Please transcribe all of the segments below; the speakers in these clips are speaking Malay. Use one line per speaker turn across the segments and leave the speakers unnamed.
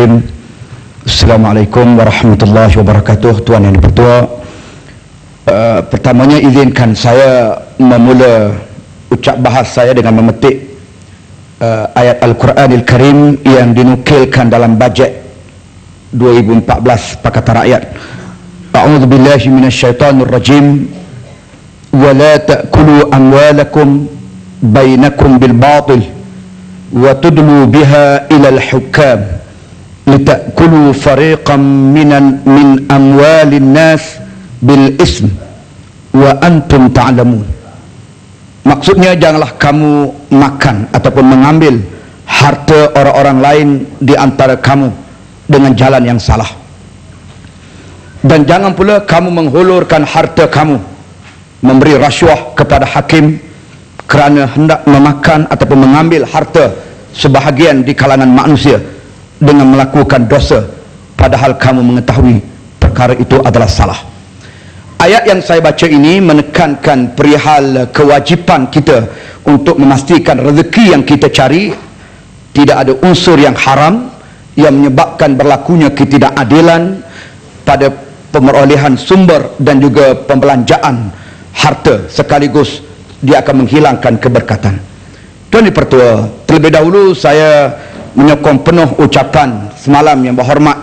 Bismillahirrahmanirrahim. Assalamualaikum warahmatullahi wabarakatuh. Tuan Yang Dipertua, pertamanya izinkan saya memula ucap bahas saya dengan memetik ayat Al-Quranil Karim yang dinukilkan dalam bajet 2014 Pakatan Rakyat. A'udzu billahi minasyaitonir rajim. Wa la ta'kulu amwalakum bainakum bil batil wa tudlu biha ila al-hukam litakulu fariqan min amwalin nas bil ism wa antum ta'lamun. Maksudnya, janganlah kamu makan ataupun mengambil harta orang-orang lain di antara kamu dengan jalan yang salah, dan jangan pula kamu menghulurkan harta kamu, memberi rasuah kepada hakim kerana hendak memakan ataupun mengambil harta sebahagian di kalangan manusia dengan melakukan dosa, padahal kamu mengetahui perkara itu adalah salah. Ayat yang saya baca ini menekankan perihal kewajipan kita untuk memastikan rezeki yang kita cari tidak ada unsur yang haram yang menyebabkan berlakunya ketidakadilan pada pemerolehan sumber dan juga pembelanjaan harta, sekaligus dia akan menghilangkan keberkatan. Tuan Dipertua, terlebih dahulu saya menyokong penuh ucapan semalam yang berhormat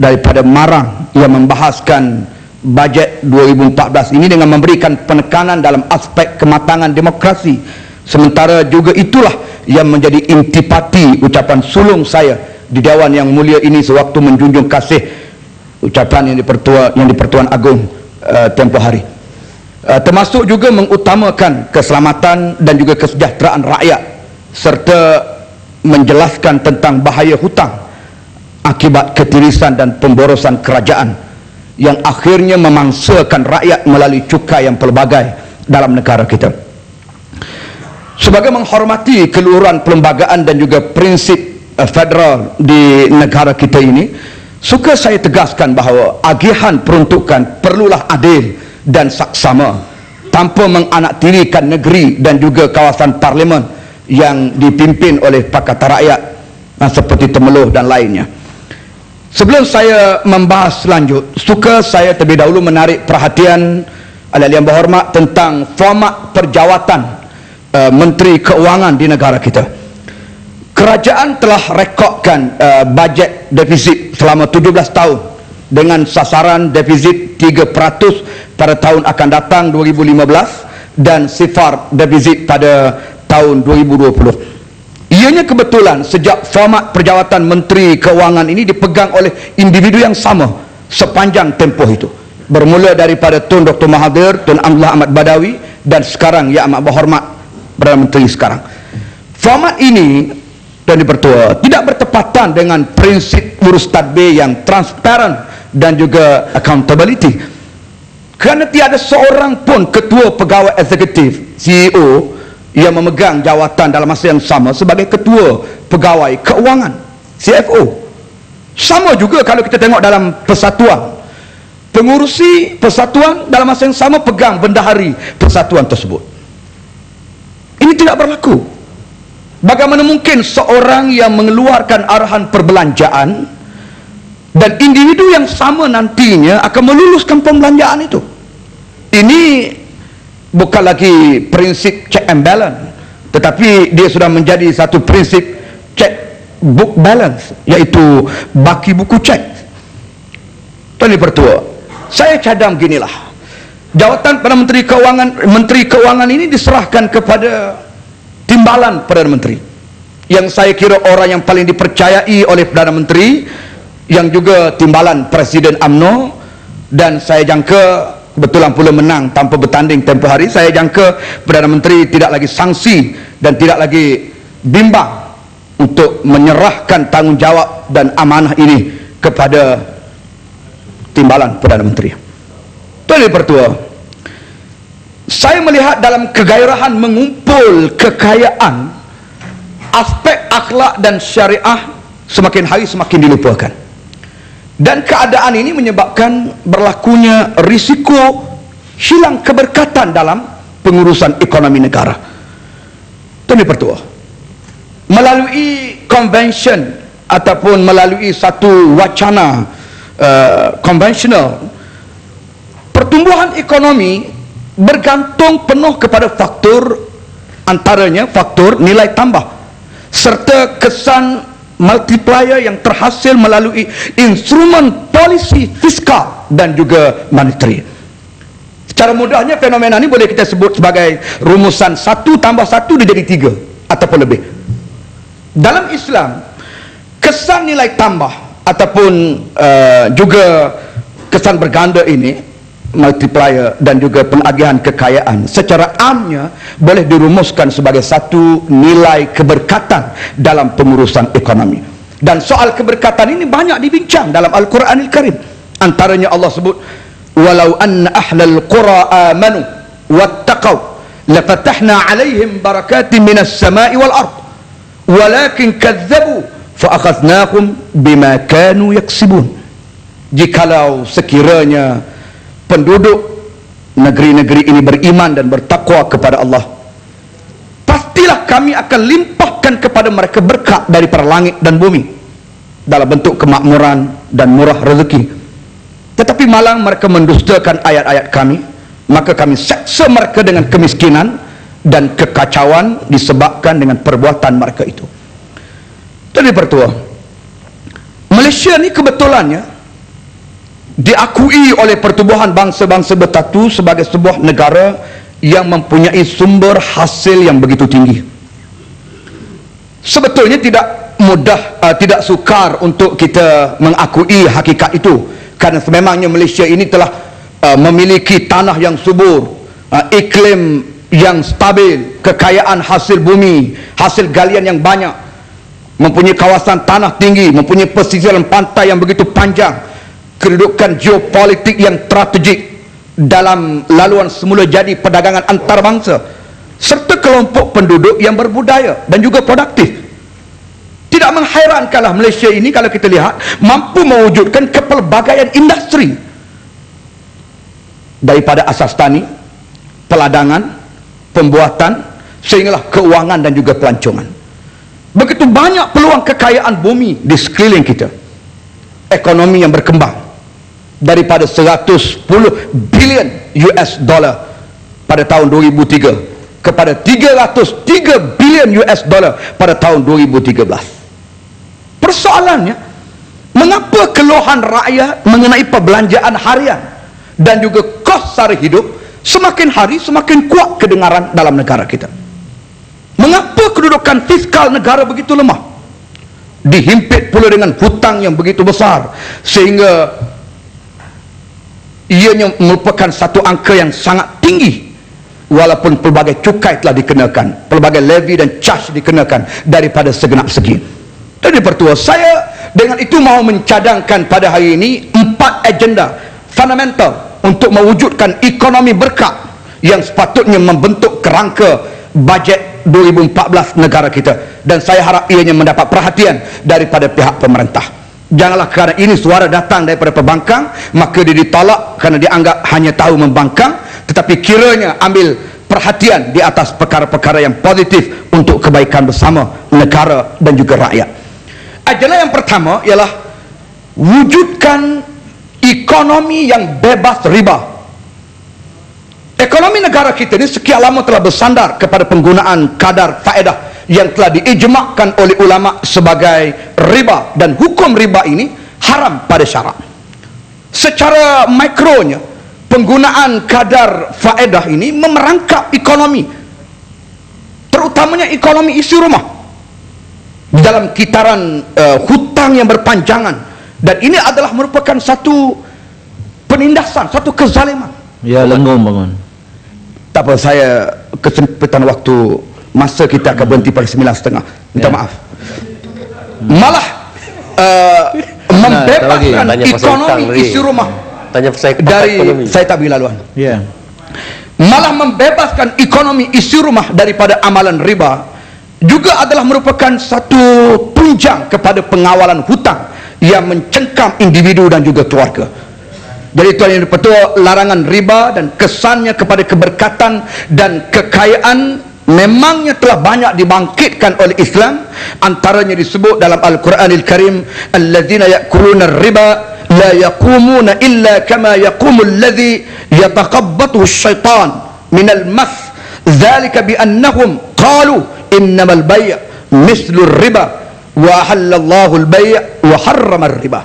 daripada Marang yang membahaskan bajet 2014 ini dengan memberikan penekanan dalam aspek kematangan demokrasi, sementara juga itulah yang menjadi intipati ucapan sulung saya di Dewan yang mulia ini sewaktu menjunjung kasih ucapan yang di-Pertuan Agong tempoh hari, termasuk juga mengutamakan keselamatan dan juga kesejahteraan rakyat serta menjelaskan tentang bahaya hutang akibat ketirisan dan pemborosan kerajaan yang akhirnya memangsakan rakyat melalui cukai yang pelbagai dalam negara kita. Sebagai menghormati keluhuran perlembagaan dan juga prinsip federal di negara kita ini, suka saya tegaskan bahawa agihan peruntukan perlulah adil dan saksama tanpa menganaktirikan negeri dan juga kawasan parlimen yang dipimpin oleh Pakatan Rakyat seperti Temeloh dan lainnya. Sebelum saya membahas selanjut, suka saya terlebih dahulu menarik perhatian ahli yang berhormat tentang format perjawatan Menteri Keuangan di negara kita. Kerajaan telah rekodkan bajet defisit selama 17 tahun dengan sasaran defisit 3% pada tahun akan datang 2015 dan sifar defisit pada tahun 2020. Ianya kebetulan sejak format perjawatan Menteri Keuangan ini dipegang oleh individu yang sama sepanjang tempoh itu, bermula daripada Tun Dr. Mahathir, Tun Abdullah Ahmad Badawi, dan sekarang Yang Amat Berhormat Perdana Menteri sekarang. Format ini, Tuan Dipertua, tidak bertepatan dengan prinsip urus tadbir yang transparan dan juga accountability, kerana tiada seorang pun ketua pegawai eksekutif CEO yang memegang jawatan dalam masa yang sama sebagai ketua pegawai keuangan CFO. Sama juga kalau kita tengok dalam persatuan, pengurusi persatuan dalam masa yang sama pegang bendahari persatuan tersebut. Ini tidak berlaku. Bagaimana mungkin seorang yang mengeluarkan arahan perbelanjaan dan individu yang sama nantinya akan meluluskan pembelanjaan itu? Ini bukan lagi prinsip check and balance, tetapi dia sudah menjadi satu prinsip check book balance, iaitu baki buku cek. Tuan Dipertua, saya cadang beginilah, jawatan Perdana Menteri Keuangan ini diserahkan kepada timbalan Perdana Menteri, yang saya kira orang yang paling dipercayai oleh Perdana Menteri, yang juga timbalan Presiden UMNO, dan saya jangka kebetulan pula menang tanpa bertanding tempoh hari. Saya jangka Perdana Menteri tidak lagi sangsi dan tidak lagi bimbang untuk menyerahkan tanggungjawab dan amanah ini kepada timbalan Perdana Menteri. Tuan Dipertua, saya melihat dalam kegairahan mengumpul kekayaan, aspek akhlak dan syariah semakin hari semakin dilupakan. Dan keadaan ini menyebabkan berlakunya risiko hilang keberkatan dalam pengurusan ekonomi negara. Tuan Dipertua, melalui Convention ataupun melalui satu wacana konvensional, pertumbuhan ekonomi bergantung penuh kepada faktor, antaranya faktor nilai tambah serta kesan multiplier yang terhasil melalui instrumen polisi fiskal dan juga monetary. Secara mudahnya fenomena ini boleh kita sebut sebagai rumusan 1 tambah 1 dia jadi 3 ataupun lebih. Dalam Islam, kesan nilai tambah ataupun juga kesan berganda ini, multiplier dan juga penagihan kekayaan, secara amnya boleh dirumuskan sebagai satu nilai keberkatan dalam pengurusan ekonomi. Dan soal keberkatan ini banyak dibincang dalam Al-Quranil Karim. Antaranya Allah sebut, walau anna ahlal qura amanu wattaqau lafatahna alaihim barakatin minas samai wal ard walakin kadzabu fa'akhadnahum bima kanu yaksibun. Jikalau sekiranya penduduk negeri-negeri ini beriman dan bertakwa kepada Allah, pastilah kami akan limpahkan kepada mereka berkat daripada langit dan bumi dalam bentuk kemakmuran dan murah rezeki. Tetapi malang mereka mendustakan ayat-ayat kami, maka kami seksa mereka dengan kemiskinan dan kekacauan disebabkan dengan perbuatan mereka itu. Jadi pertua, Malaysia ni kebetulannya diakui oleh pertubuhan bangsa-bangsa bersatu sebagai sebuah negara yang mempunyai sumber hasil yang begitu tinggi. Sebetulnya tidak mudah, tidak sukar untuk kita mengakui hakikat itu, kerana sememangnya Malaysia ini telah memiliki tanah yang subur, iklim yang stabil, kekayaan hasil bumi, hasil galian yang banyak, mempunyai kawasan tanah tinggi, mempunyai pesisiran pantai yang begitu panjang, kedudukan geopolitik yang strategik dalam laluan semula jadi perdagangan antarabangsa, serta kelompok penduduk yang berbudaya dan juga produktif. Tidak menghairankanlah Malaysia ini kalau kita lihat mampu mewujudkan kepelbagaian industri, daripada asas tani, peladangan, pembuatan, sehinggalah keuangan dan juga pelancongan. Begitu banyak peluang kekayaan bumi di sekeliling kita. Ekonomi yang berkembang daripada 110 bilion US dollar pada tahun 2003 kepada 303 bilion US dollar pada tahun 2013. Persoalannya, mengapa keluhan rakyat mengenai perbelanjaan harian dan juga kos sara hidup semakin hari semakin kuat kedengaran dalam negara kita? Mengapa kedudukan fiskal negara begitu lemah? Dihimpit pula dengan hutang yang begitu besar, sehingga ianya merupakan satu angka yang sangat tinggi, walaupun pelbagai cukai telah dikenakan, pelbagai levy dan charge dikenakan daripada segenap segi. Jadi pertua, saya dengan itu mahu mencadangkan pada hari ini 4 agenda fundamental untuk mewujudkan ekonomi berkat yang sepatutnya membentuk kerangka bajet 2014 negara kita, dan saya harap ianya mendapat perhatian daripada pihak pemerintah. Janganlah kerana ini suara datang daripada pembangkang maka dia ditolak kerana dianggap hanya tahu membangkang, tetapi kiranya ambil perhatian di atas perkara-perkara yang positif untuk kebaikan bersama negara dan juga rakyat. Agenda yang pertama ialah wujudkan ekonomi yang bebas riba. Ekonomi negara kita ini sekian lama telah bersandar kepada penggunaan kadar faedah yang telah diijmakkan oleh ulama sebagai riba, dan hukum riba ini haram pada syarak. Secara mikronya, penggunaan kadar faedah ini memerangkap ekonomi, terutamanya ekonomi isi rumah, dalam kitaran hutang yang berpanjangan, dan ini adalah merupakan satu penindasan, satu kezaliman.
Ya, lenggong bangun.
Tak apa, saya kesempitan waktu, masa kita akan berhenti pada 9.30. Minta maaf. Malah membebaskan ekonomi isi rumah dari ekonomi. Saya tak bagi laluan.
Ya.
Malah membebaskan ekonomi isi rumah daripada amalan riba juga adalah merupakan satu tunjang kepada pengawalan hutang yang mencengkam individu dan juga keluarga. Jadi Tuan Yang Dipertua, larangan riba dan kesannya kepada keberkatan dan kekayaan memangnya telah banyak dibangkitkan oleh Islam. Antaranya disebut dalam Al-Quranil Karim, alladzina ya'kuluna riba la yaqumuna illa kama yaqumu alladhi yataqabbathu syaitan minal mas dzalika bi annahum qalu innamal bay' mislu riba wa halallahu al-bay' wa harrama riba.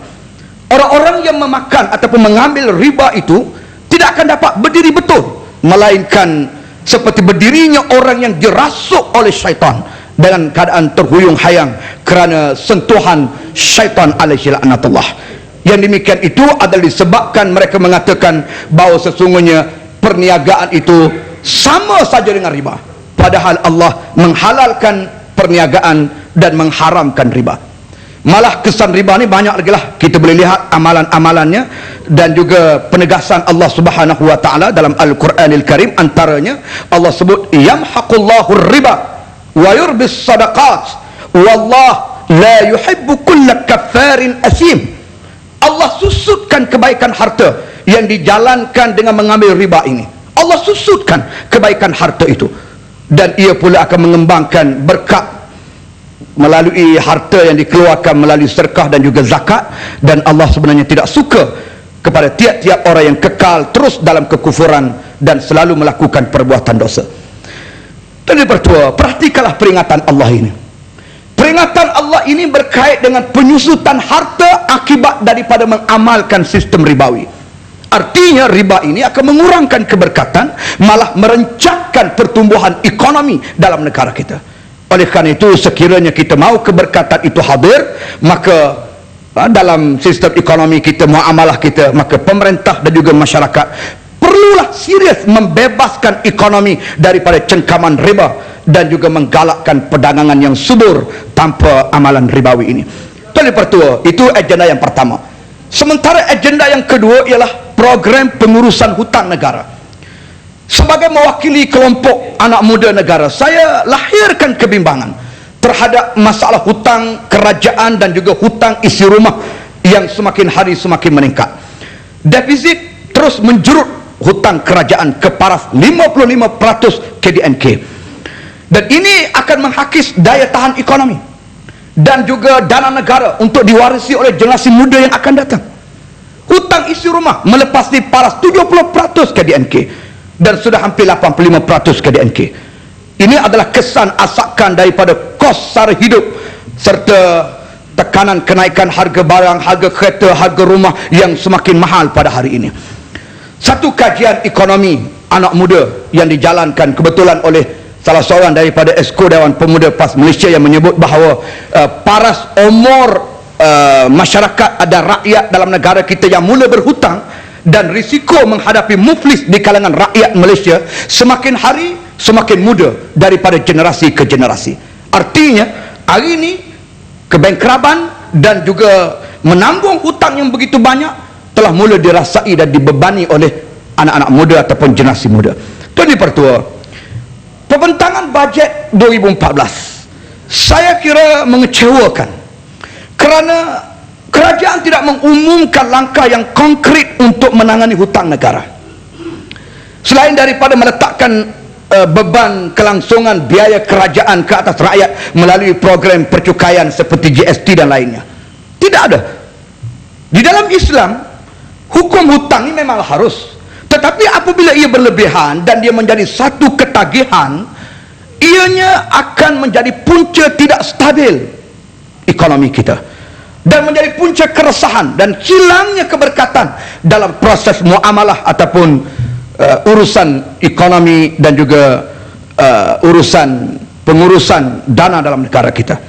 Orang-orang yang memakan ataupun mengambil riba itu tidak akan dapat berdiri betul, melainkan seperti berdirinya orang yang dirasuk oleh syaitan dengan keadaan terhuyung hayang kerana sentuhan syaitan alaihi laknatullah. Yang demikian itu adalah disebabkan mereka mengatakan bahawa sesungguhnya perniagaan itu sama saja dengan riba, padahal Allah menghalalkan perniagaan dan mengharamkan riba. Malah kesan riba ni banyak lagi lah, kita boleh lihat amalan-amalannya dan juga penegasan Allah Subhanahu wa taala dalam Al-Quranil Karim. Antaranya Allah sebut yamhaqullahu riba wa yurbis sadaqat wallah la yuhibbu kulla kaffarin asim. Allah susutkan kebaikan harta yang dijalankan dengan mengambil riba ini. Allah susutkan kebaikan harta itu, dan ia pula akan mengembangkan berkat melalui harta yang dikeluarkan melalui sedekah dan juga zakat. Dan Allah sebenarnya tidak suka kepada tiap-tiap orang yang kekal terus dalam kekufuran dan selalu melakukan perbuatan dosa. Dan yang pertama, perhatikanlah peringatan Allah ini. Peringatan Allah ini berkait dengan penyusutan harta akibat daripada mengamalkan sistem ribawi. Artinya riba ini akan mengurangkan keberkatan, malah merencatkan pertumbuhan ekonomi dalam negara kita. Oleh kerana itu, sekiranya kita mahu keberkatan itu hadir, maka dalam sistem ekonomi kita, muamalah kita, maka pemerintah dan juga masyarakat perlulah serius membebaskan ekonomi daripada cengkaman riba dan juga menggalakkan perdagangan yang subur tanpa amalan ribawi ini. Itu pertua, itu agenda yang pertama. Sementara agenda yang kedua ialah program pengurusan hutang negara. Sebagai mewakili kelompok anak muda negara, saya lahirkan kebimbangan terhadap masalah hutang kerajaan dan juga hutang isi rumah yang semakin hari semakin meningkat. Defisit terus menjerut hutang kerajaan ke paras 55% KDNK. Dan ini akan menghakis daya tahan ekonomi dan juga dana negara untuk diwarisi oleh generasi muda yang akan datang. Hutang isi rumah melepas di paras 70% KDNK dan sudah hampir 85% KDNK. Ini adalah kesan asakan daripada kos sara hidup serta tekanan kenaikan harga barang, harga kereta, harga rumah yang semakin mahal pada hari ini. Satu kajian ekonomi anak muda yang dijalankan kebetulan oleh salah seorang daripada Esko Dewan Pemuda PAS Malaysia yang menyebut bahawa paras umur masyarakat ada rakyat dalam negara kita yang mula berhutang dan risiko menghadapi muflis di kalangan rakyat Malaysia semakin hari semakin muda daripada generasi ke generasi. Artinya hari ini kebangkraban dan juga menanggung hutang yang begitu banyak telah mula dirasai dan dibebani oleh anak-anak muda ataupun generasi muda. Itu yang pertama. Pembentangan bajet 2014 saya kira mengecewakan kerana kerajaan tidak mengumumkan langkah yang konkret untuk menangani hutang negara. Selain daripada meletakkan beban kelangsungan biaya kerajaan ke atas rakyat melalui program percukaian seperti GST dan lainnya. Tidak ada. Di dalam Islam, hukum hutang ini memang harus. Tetapi apabila ia berlebihan dan dia menjadi satu ketagihan, ianya akan menjadi punca tidak stabil ekonomi kita dan menjadi punca keresahan dan hilangnya keberkatan dalam proses muamalah ataupun urusan ekonomi dan juga urusan pengurusan dana dalam negara kita.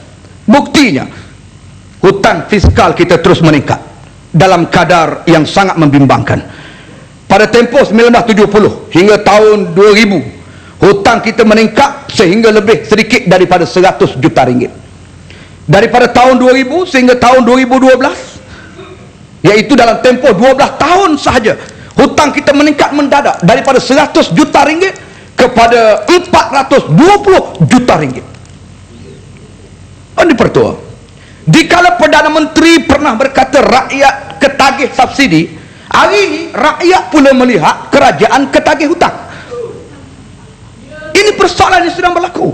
Buktinya, hutang fiskal kita terus meningkat dalam kadar yang sangat membimbangkan. Pada tempoh 1970 hingga tahun 2000, hutang kita meningkat sehingga lebih sedikit daripada 100 juta ringgit. Daripada tahun 2000 sehingga tahun 2012, iaitu dalam tempoh 12 tahun sahaja, hutang kita meningkat mendadak daripada 100 juta ringgit kepada 420 juta ringgit. Ini pertua. Dikala Perdana Menteri pernah berkata rakyat ketagih subsidi, hari ini rakyat pula melihat kerajaan ketagih hutang. Ini Ini persoalan yang sedang berlaku.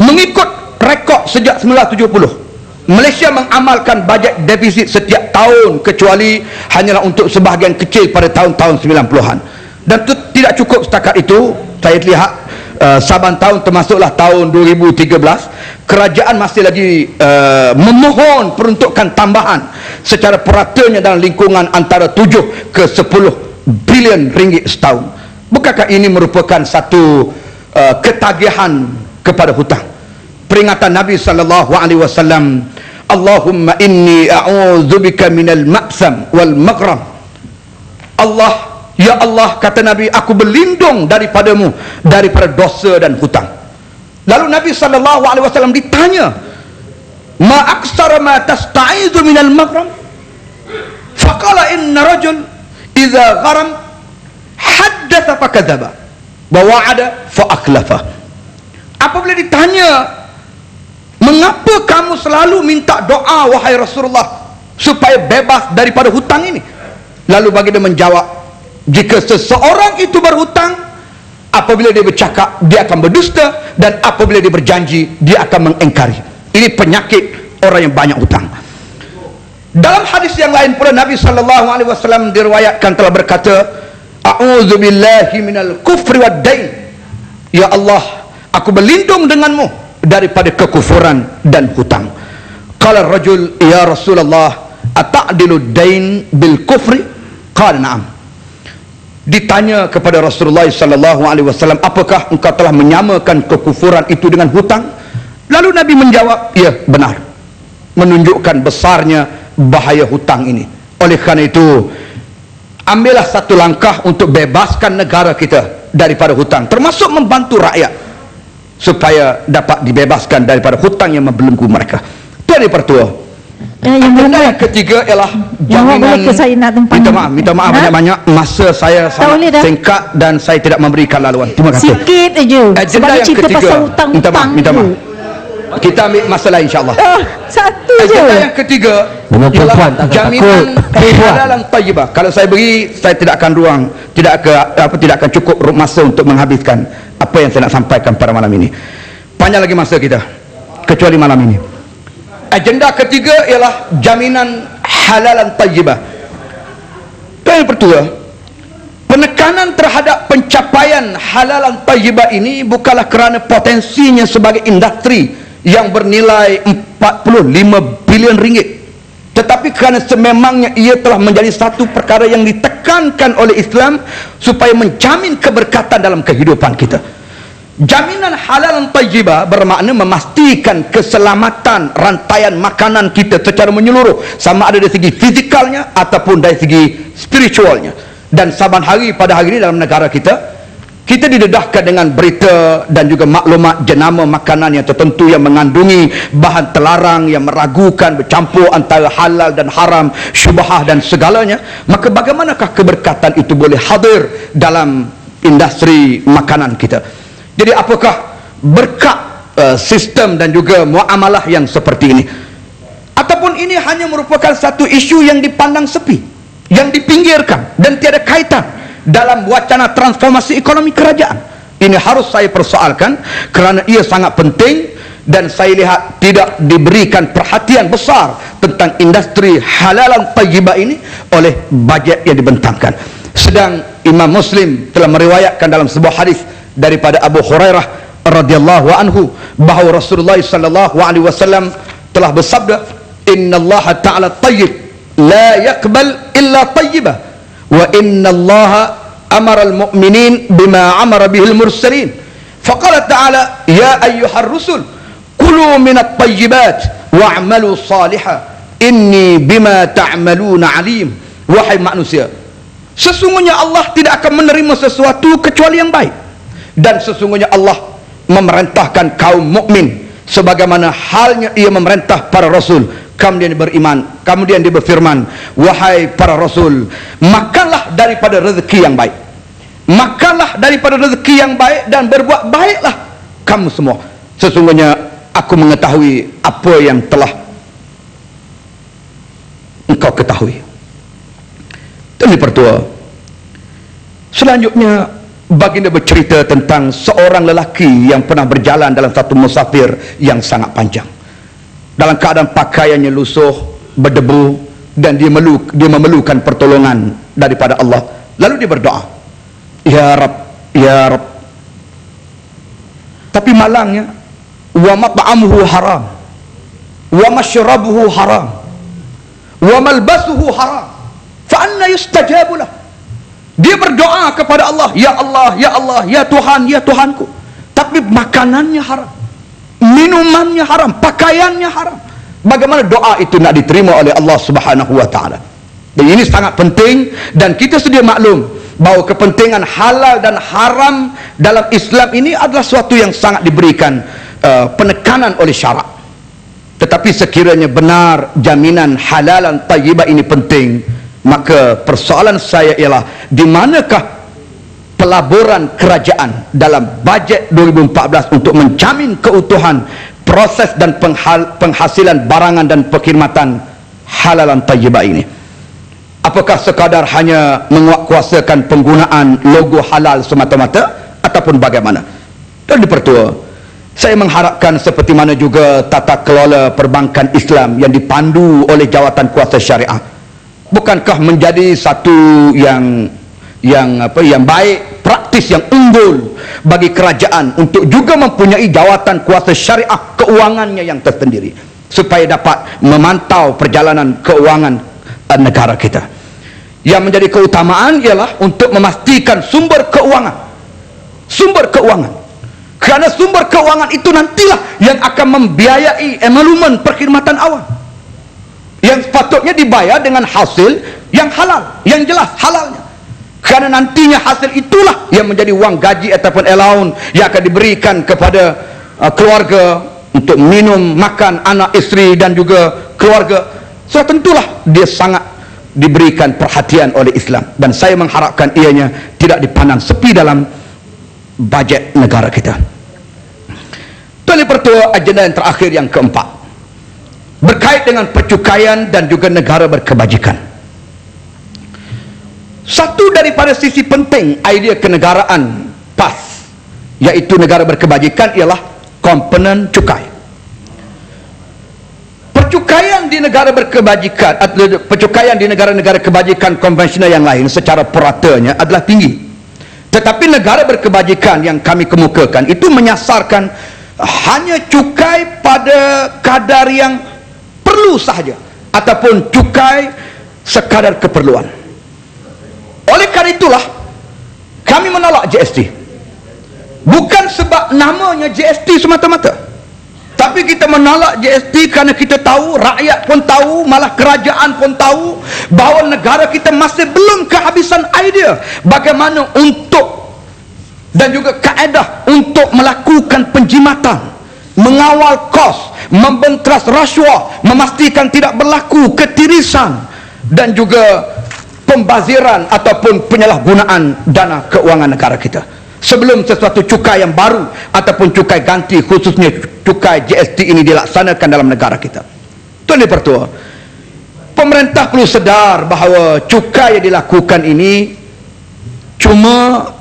Mengikut rekod sejak 1970, Malaysia mengamalkan bajet defisit setiap tahun kecuali hanyalah untuk sebahagian kecil pada tahun-tahun 90-an. Dan itu tidak cukup setakat itu. Saya lihat saban tahun termasuklah tahun 2013, kerajaan masih lagi memohon peruntukan tambahan secara puratanya dalam lingkungan antara 7 ke 10 bilion ringgit setahun. Bukankah ini merupakan satu ketagihan kepada hutang? Peringatan Nabi sallallahu alaihi wasallam, Allahumma inni a'udzubika minal ma'sam wal maghram. Ya Allah, kata Nabi, aku berlindung daripadamu daripada dosa dan hutang. Lalu Nabi SAW ditanya, ma aksara ma tasta'izu minal maghram? Faqala inna rajul idza gharam haddatha fakadzaba wa wa'ada fa akhlafa. Apabila ditanya, mengapa kamu selalu minta doa wahai Rasulullah supaya bebas daripada hutang ini? Lalu baginda menjawab, jika seseorang itu berhutang, apabila dia bercakap dia akan berdusta, dan apabila dia berjanji dia akan mengingkari. Ini penyakit orang yang banyak hutang. Dalam hadis yang lain pula Nabi SAW diriwayatkan telah berkata, a'udzubillahi minal kufri wad dain. Ya Allah, aku berlindung denganmu daripada kekufuran dan hutang. Qala rajul, ya Rasulullah, ata'dilu dain bil kufri? Qala na'am. Ditanya kepada Rasulullah SAW, apakah engkau telah menyamakan kekufuran itu dengan hutang? Lalu Nabi menjawab, ya benar, menunjukkan besarnya bahaya hutang ini. Oleh kerana itu, ambillah satu langkah untuk bebaskan negara kita daripada hutang, termasuk membantu rakyat supaya dapat dibebaskan daripada hutang yang membelenggu mereka. Itu yang pertama. Yang ketiga ialah jaminan. Minta maaf banyak-banyak, masa saya sangat singkat dan saya tidak memberikan laluan. Terima kasih.
Sikit aja.
Agenda yang ketiga, minta maaf. Kita ambil masa lain insya-Allah.
Satu je.
Agenda yang ketiga ialah jaminan halalan thayyibah. Kalau saya beri, saya tidak akan ruang, tidak akan cukup masa untuk menghabiskan apa yang saya nak sampaikan pada malam ini. Panjang lagi masa kita, kecuali malam ini. Agenda ketiga ialah jaminan halalan thayyibah. Yang pertama, penekanan terhadap pencapaian halalan thayyibah ini bukanlah kerana potensinya sebagai industri yang bernilai 45 bilion ringgit, tetapi kerana sememangnya ia telah menjadi satu perkara yang ditekankan oleh Islam supaya menjamin keberkatan dalam kehidupan kita. Jaminan halalan thayyibah bermakna memastikan keselamatan rantaian makanan kita secara menyeluruh, sama ada dari segi fizikalnya ataupun dari segi spiritualnya. Dan saban hari pada hari ini dalam negara kita didedahkan dengan berita dan juga maklumat jenama makanan yang tertentu yang mengandungi bahan terlarang yang meragukan, bercampur antara halal dan haram, syubhah dan segalanya. Maka bagaimanakah keberkatan itu boleh hadir dalam industri makanan kita? Jadi apakah berkat sistem dan juga muamalah yang seperti ini, ataupun ini hanya merupakan satu isu yang dipandang sepi, yang dipinggirkan dan tiada kaitan dalam wacana transformasi ekonomi kerajaan? Ini harus saya persoalkan kerana ia sangat penting, dan saya lihat tidak diberikan perhatian besar tentang industri halalan thayyibah ini oleh bajet yang dibentangkan. Sedang Imam Muslim telah meriwayatkan dalam sebuah hadis daripada Abu Hurairah radhiyallahu anhu bahawa Rasulullah sallallahu alaihi wasallam telah bersabda, innallaha ta'ala tayyib la yaqbal illa tayyibah wa innallaha amara al-mu'minin bima amara bihi al-mursalin. Faqala ta'ala, ya ayyuhar rusul kulu minat tayyibat wa'malu salihan inni bima ta'maluna alim. Wahai manusia, sesungguhnya Allah tidak akan menerima sesuatu kecuali yang baik, dan sesungguhnya Allah memerintahkan kaum mukmin sebagaimana halnya ia memerintah para rasul. Kemudian beriman, kemudian dia berfirman, wahai para rasul, makanlah daripada rezeki yang baik, makanlah daripada rezeki yang baik, dan berbuat baiklah kamu semua, sesungguhnya aku mengetahui apa yang telah engkau ketahui. Itu yang pertama. Selanjutnya, baginda bercerita tentang seorang lelaki yang pernah berjalan dalam satu musafir yang sangat panjang. Dalam keadaan pakaiannya lusuh, berdebu, dan dia memerlukan pertolongan daripada Allah. Lalu dia berdoa, Ya Rab, Ya Rab. Tapi malangnya, wa mat'amuhu haram, wa mashrabuhu haram, wa malbasuhu haram, fa anna yustajabu lah. Dia berdoa kepada Allah, Ya Allah, Ya Allah, Ya Tuhan, Ya Tuhanku. Tapi makanannya haram, minumannya haram, pakaiannya haram. Bagaimana doa itu nak diterima oleh Allah Subhanahu wa taala? Dan ini sangat penting, dan kita sedia maklum bahawa kepentingan halal dan haram dalam Islam ini adalah suatu yang sangat diberikan penekanan oleh syarak. Tetapi sekiranya benar jaminan halalan tayyibah ini penting, maka persoalan saya ialah di manakah pelaburan kerajaan dalam bajet 2014 untuk menjamin keutuhan proses dan penghasilan barangan dan perkhidmatan halalan tayyibah ini? Apakah sekadar hanya menguatkuasakan penggunaan logo halal semata-mata ataupun bagaimana? Dan di Pertua, saya mengharapkan seperti mana juga tata kelola perbankan Islam yang dipandu oleh jawatan kuasa syariah, bukankah menjadi satu yang baik, praktis yang unggul bagi kerajaan untuk juga mempunyai jawatan kuasa syariah keuangannya yang tersendiri, supaya dapat memantau perjalanan keuangan negara kita. Yang menjadi keutamaan ialah untuk memastikan sumber keuangan, kerana sumber keuangan itu nantilah yang akan membiayai emolumen perkhidmatan awam yang sepatutnya dibayar dengan hasil yang halal, yang jelas halalnya. Kerana nantinya hasil itulah yang menjadi wang gaji ataupun allowance yang akan diberikan kepada keluarga untuk minum, makan, anak, isteri dan juga keluarga. So tentulah dia sangat diberikan perhatian oleh Islam, dan saya mengharapkan ianya tidak dipandang sepi dalam bajet negara kita. Tuan-tuan Pertua, agenda yang terakhir yang keempat berkait dengan percukaian dan juga negara berkebajikan. Satu daripada sisi penting idea kenegaraan PAS, iaitu negara berkebajikan, ialah komponen cukai. Percukaian di negara berkebajikan, percukaian di negara-negara kebajikan konvensional yang lain secara puratanya adalah tinggi. Tetapi negara berkebajikan yang kami kemukakan itu menyasarkan hanya cukai pada kadar yang perlu sahaja, ataupun cukai sekadar keperluan. Oleh kerana itulah kami menolak GST. Bukan sebab namanya GST semata-mata, tapi kita menolak GST kerana kita tahu, rakyat pun tahu, malah kerajaan pun tahu bahawa negara kita masih belum kehabisan idea bagaimana untuk dan juga kaedah untuk melakukan penjimatan, mengawal kos, membentras rasuah, memastikan tidak berlaku ketirisan dan juga pembaziran ataupun penyalahgunaan dana keuangan negara kita. Sebelum sesuatu cukai yang baru ataupun cukai ganti, khususnya cukai GST ini dilaksanakan dalam negara kita. Tuan-tuan Pertua, pemerintah perlu sedar bahawa cukai yang dilakukan ini cuma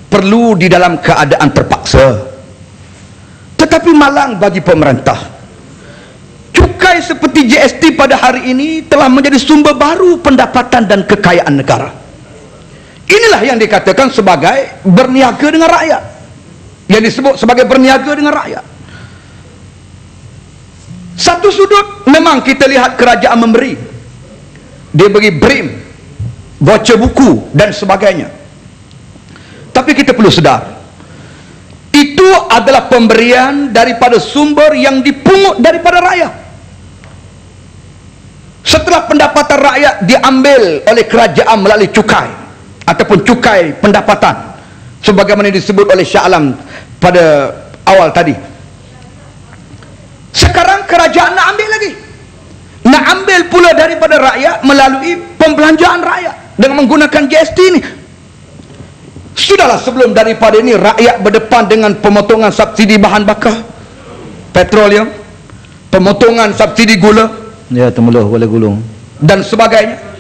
perlu di dalam keadaan terpaksa. Tetapi malang bagi pemerintah, cukai seperti GST pada hari ini telah menjadi sumber baru pendapatan dan kekayaan negara. Inilah yang dikatakan sebagai berniaga dengan rakyat, yang disebut sebagai berniaga dengan rakyat. Satu sudut memang kita lihat kerajaan memberi, dia beri BRIM, voucher buku dan sebagainya. Tapi kita perlu sedar, itu adalah pemberian daripada sumber yang dipungut daripada rakyat. Setelah pendapatan rakyat diambil oleh kerajaan melalui cukai ataupun cukai pendapatan, sebagaimana disebut oleh Shah Alam pada awal tadi. Sekarang kerajaan nak ambil lagi, nak ambil pula daripada rakyat melalui pembelanjaan rakyat dengan menggunakan GST ini. Sudahlah, sebelum daripada ini rakyat berdepan dengan pemotongan subsidi bahan bakar petroleum, pemotongan subsidi gula,
ya, temuluh boleh gulung
dan sebagainya.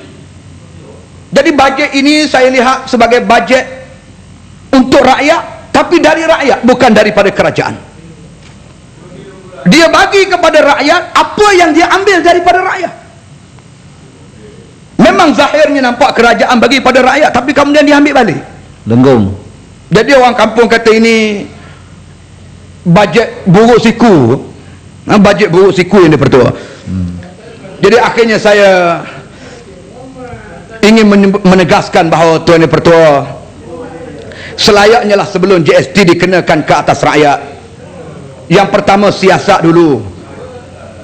Jadi bajet ini saya lihat sebagai bajet untuk rakyat, tapi dari rakyat, bukan daripada kerajaan. Dia bagi kepada rakyat apa yang dia ambil daripada rakyat. Memang zahirnya nampak kerajaan bagi pada rakyat, tapi kemudian dia ambil balik.
Lenggung.
Jadi orang kampung kata ini bajet buruk siku. Bajet buruk siku yang dipertua. Jadi akhirnya saya ingin menegaskan bahawa Tuan Yang Pertua, selayaknya lah sebelum GST dikenakan ke atas rakyat, yang pertama siasat dulu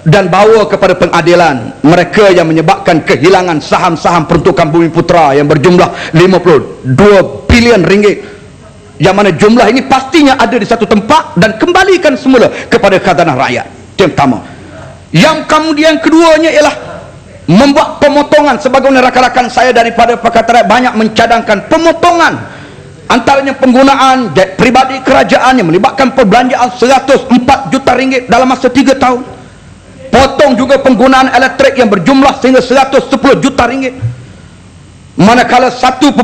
dan bawa kepada pengadilan mereka yang menyebabkan kehilangan saham-saham peruntukan Bumi Putra yang berjumlah 52 bilion ringgit, yang mana jumlah ini pastinya ada di satu tempat, dan kembalikan semula kepada khazanah rakyat. Itu yang pertama. Yang kemudian keduanya ialah membuat pemotongan, sebagaimana rakan-rakan saya daripada Pakatan Rakyat banyak mencadangkan pemotongan, antaranya penggunaan jet peribadi kerajaan yang melibatkan perbelanjaan 104 juta ringgit dalam masa 3 tahun. Potong juga penggunaan elektrik yang berjumlah sehingga 110 juta ringgit, manakala 1,9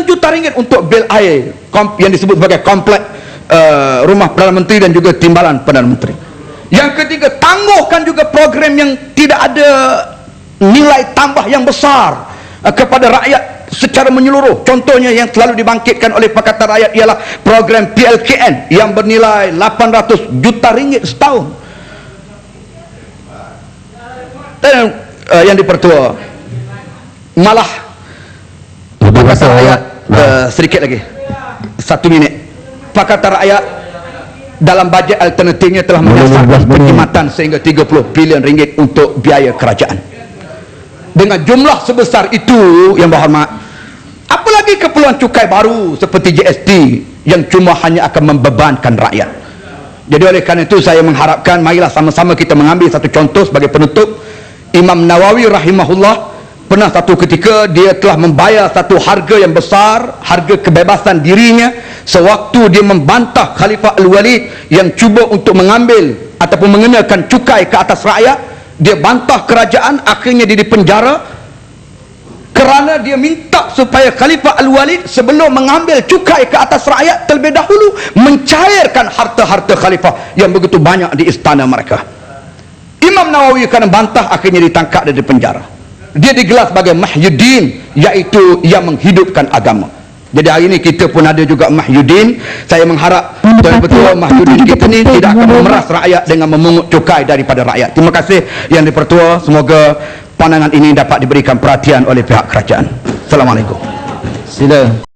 juta ringgit untuk bil air yang disebut sebagai kompleks rumah Perdana Menteri dan juga timbalan Perdana Menteri. Yang ketiga, tangguhkan juga program yang tidak ada nilai tambah yang besar kepada rakyat secara menyeluruh. Contohnya yang selalu dibangkitkan oleh Pakatan Rakyat ialah program PLKN yang bernilai 800 juta ringgit setahun. Dan yang dipertua malah Pakatan Rakyat sedikit lagi 1 minit. Pakatan Rakyat dalam bajet alternatifnya telah menyasarkan perkhidmatan sehingga 30 bilion ringgit untuk biaya kerajaan. Dengan jumlah sebesar itu, yang berhormat, apalagi keperluan cukai baru seperti GST yang cuma hanya akan membebankan rakyat. Jadi oleh kerana itu saya mengharapkan, marilah sama-sama kita mengambil satu contoh sebagai penutup. Imam Nawawi rahimahullah pernah satu ketika dia telah membayar satu harga yang besar, harga kebebasan dirinya, sewaktu dia membantah Khalifah Al-Walid yang cuba untuk mengambil ataupun mengenakan cukai ke atas rakyat. Dia bantah kerajaan, akhirnya dia dipenjara kerana dia minta supaya Khalifah Al-Walid sebelum mengambil cukai ke atas rakyat terlebih dahulu mencairkan harta-harta khalifah yang begitu banyak di istana mereka. Imam Nawawi kerana bantah akhirnya ditangkap dan dipenjara. Dia digelar sebagai Mahyuddin, iaitu yang menghidupkan agama. Jadi hari ini kita pun ada juga Mahyuddin. Saya mengharap Tuan Pertua Mahyuddin kita ni tidak akan memeras rakyat dengan memungut cukai daripada rakyat. Terima kasih Yang Dipertua. Semoga pandangan ini dapat diberikan perhatian oleh pihak kerajaan. Assalamualaikum.
Sila.